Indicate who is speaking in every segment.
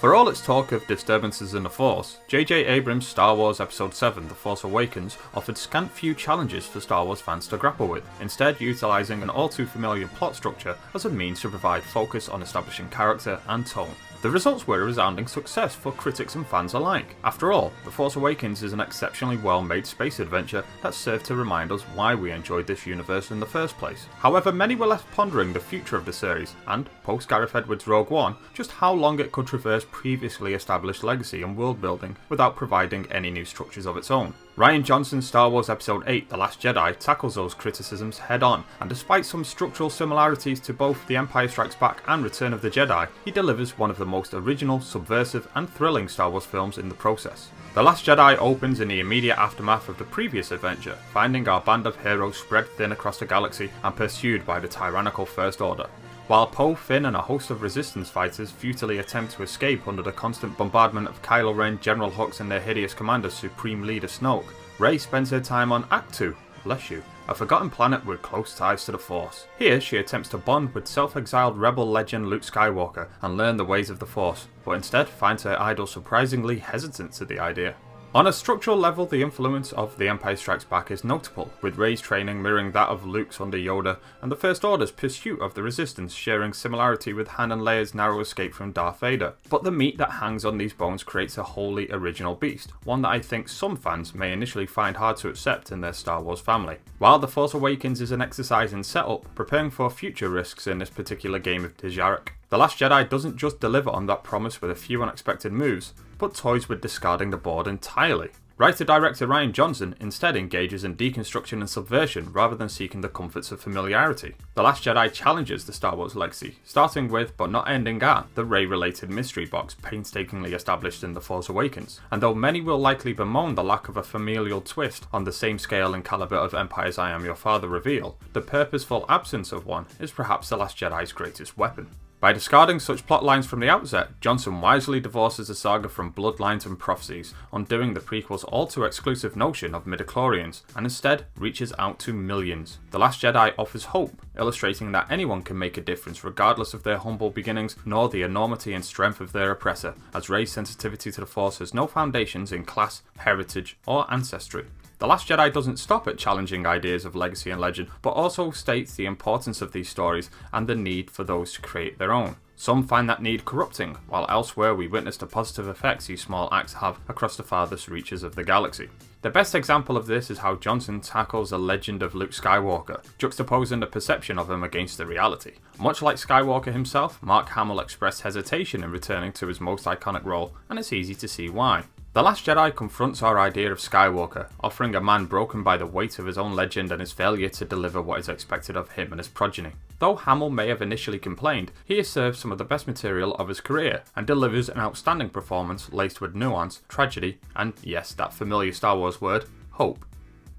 Speaker 1: For all its talk of disturbances in the Force, J.J. Abrams' Star Wars Episode 7 The Force Awakens offered scant few challenges for Star Wars fans to grapple with, instead utilising an all too familiar plot structure as a means to provide focus on establishing character and tone. The results were a resounding success for critics and fans alike. After all, The Force Awakens is an exceptionally well-made space adventure that served to remind us why we enjoyed this universe in the first place. However, many were left pondering the future of the series, and, post Gareth Edwards' Rogue One, just how long it could traverse previously established legacy and world building without providing any new structures of its own. Rian Johnson's Star Wars Episode 8 The Last Jedi tackles those criticisms head on, and despite some structural similarities to both The Empire Strikes Back and Return of the Jedi, he delivers one of the most original, subversive and thrilling Star Wars films in the process. The Last Jedi opens in the immediate aftermath of the previous adventure, finding our band of heroes spread thin across the galaxy and pursued by the tyrannical First Order. While Poe, Finn and a host of Resistance fighters futilely attempt to escape under the constant bombardment of Kylo Ren, General Hux and their hideous commander Supreme Leader Snoke, Rey spends her time on Act 2, bless you, a forgotten planet with close ties to the Force. Here she attempts to bond with self-exiled rebel legend Luke Skywalker and learn the ways of the Force, but instead finds her idol surprisingly hesitant to the idea. On a structural level, the influence of The Empire Strikes Back is notable, with Rey's training mirroring that of Luke's under Yoda, and the First Order's pursuit of the Resistance sharing similarity with Han and Leia's narrow escape from Darth Vader. But the meat that hangs on these bones creates a wholly original beast, one that I think some fans may initially find hard to accept in their Star Wars family. While The Force Awakens is an exercise in setup, preparing for future risks in this particular game of Dejarik, The Last Jedi doesn't just deliver on that promise with a few unexpected moves, but toys with discarding the board entirely. Writer-director Rian Johnson instead engages in deconstruction and subversion rather than seeking the comforts of familiarity. The Last Jedi challenges the Star Wars legacy, starting with, but not ending at, the Rey-related mystery box painstakingly established in The Force Awakens, and though many will likely bemoan the lack of a familial twist on the same scale and calibre of Empire's I Am Your Father reveal, the purposeful absence of one is perhaps The Last Jedi's greatest weapon. By discarding such plotlines from the outset, Johnson wisely divorces the saga from bloodlines and prophecies, undoing the prequel's all-too-exclusive notion of midichlorians, and instead reaches out to millions. The Last Jedi offers hope, illustrating that anyone can make a difference regardless of their humble beginnings nor the enormity and strength of their oppressor, as Rey's sensitivity to the Force has no foundations in class, heritage, or ancestry. The Last Jedi doesn't stop at challenging ideas of legacy and legend, but also states the importance of these stories and the need for those to create their own. Some find that need corrupting, while elsewhere we witness the positive effects these small acts have across the farthest reaches of the galaxy. The best example of this is how Johnson tackles the legend of Luke Skywalker, juxtaposing the perception of him against the reality. Much like Skywalker himself, Mark Hamill expressed hesitation in returning to his most iconic role, and it's easy to see why. The Last Jedi confronts our idea of Skywalker, offering a man broken by the weight of his own legend and his failure to deliver what is expected of him and his progeny. Though Hamill may have initially complained, he has served some of the best material of his career, and delivers an outstanding performance laced with nuance, tragedy, and yes, that familiar Star Wars word, hope.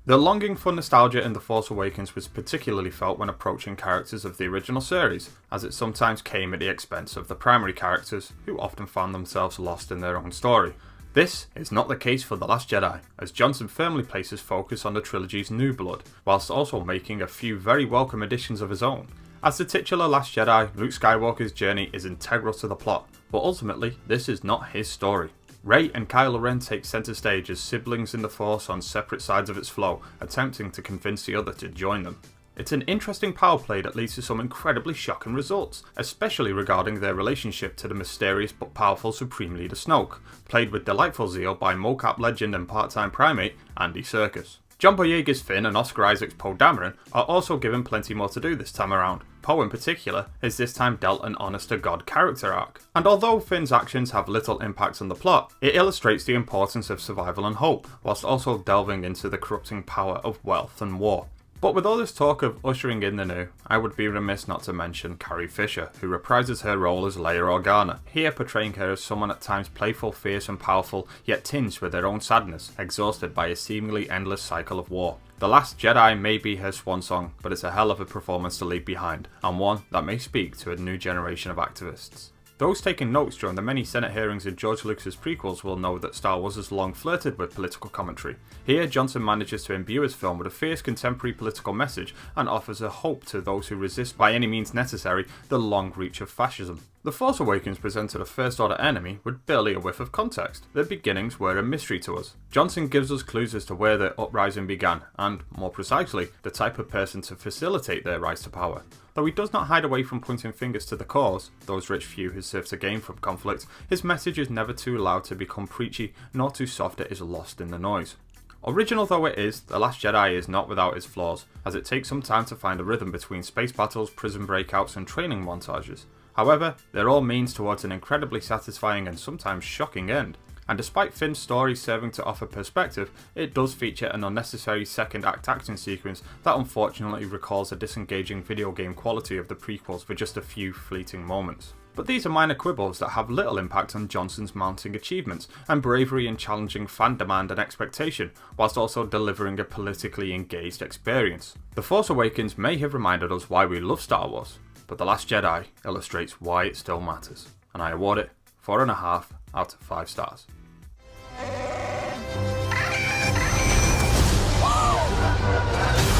Speaker 1: The longing for nostalgia in The Force Awakens was particularly felt when approaching characters of the original series, as it sometimes came at the expense of the primary characters, who often found themselves lost in their own story. This is not the case for The Last Jedi, as Johnson firmly places focus on the trilogy's new blood, whilst also making a few very welcome additions of his own. As the titular Last Jedi, Luke Skywalker's journey is integral to the plot, but ultimately this is not his story. Rey and Kylo Ren take centre stage as siblings in the Force on separate sides of its flow, attempting to convince the other to join them. It's an interesting power play that leads to some incredibly shocking results, especially regarding their relationship to the mysterious but powerful Supreme Leader Snoke, played with delightful zeal by mocap legend and part-time primate Andy Serkis. John Boyega's Finn and Oscar Isaac's Poe Dameron are also given plenty more to do this time around. Poe in particular is this time dealt an honest-to-God character arc. And although Finn's actions have little impact on the plot, it illustrates the importance of survival and hope, whilst also delving into the corrupting power of wealth and war. But with all this talk of ushering in the new, I would be remiss not to mention Carrie Fisher, who reprises her role as Leia Organa, here portraying her as someone at times playful, fierce and powerful, yet tinged with her own sadness, exhausted by a seemingly endless cycle of war. The Last Jedi may be her swan song, but it's a hell of a performance to leave behind, and one that may speak to a new generation of activists. Those taking notes during the many Senate hearings in George Lucas's prequels will know that Star Wars has long flirted with political commentary. Here, Johnson manages to imbue his film with a fierce contemporary political message and offers a hope to those who resist by any means necessary the long reach of fascism. The Force Awakens presented a First Order enemy with barely a whiff of context. Their beginnings were a mystery to us. Johnson gives us clues as to where their uprising began, and, more precisely, the type of person to facilitate their rise to power. Though he does not hide away from pointing fingers to the cause, those rich few who serve to gain from conflict, his message is never too loud to become preachy, nor too soft it is lost in the noise. Original though it is, The Last Jedi is not without its flaws, as it takes some time to find a rhythm between space battles, prison breakouts and training montages. However, they're all means towards an incredibly satisfying and sometimes shocking end. And despite Finn's story serving to offer perspective, it does feature an unnecessary second act action sequence that unfortunately recalls the disengaging video game quality of the prequels for just a few fleeting moments. But these are minor quibbles that have little impact on Johnson's mounting achievements and bravery in challenging fan demand and expectation, whilst also delivering a politically engaged experience. The Force Awakens may have reminded us why we love Star Wars, but The Last Jedi illustrates why it still matters, and I award it 4.5 out of 5 stars.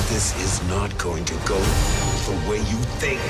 Speaker 2: This is not going to go the way you think.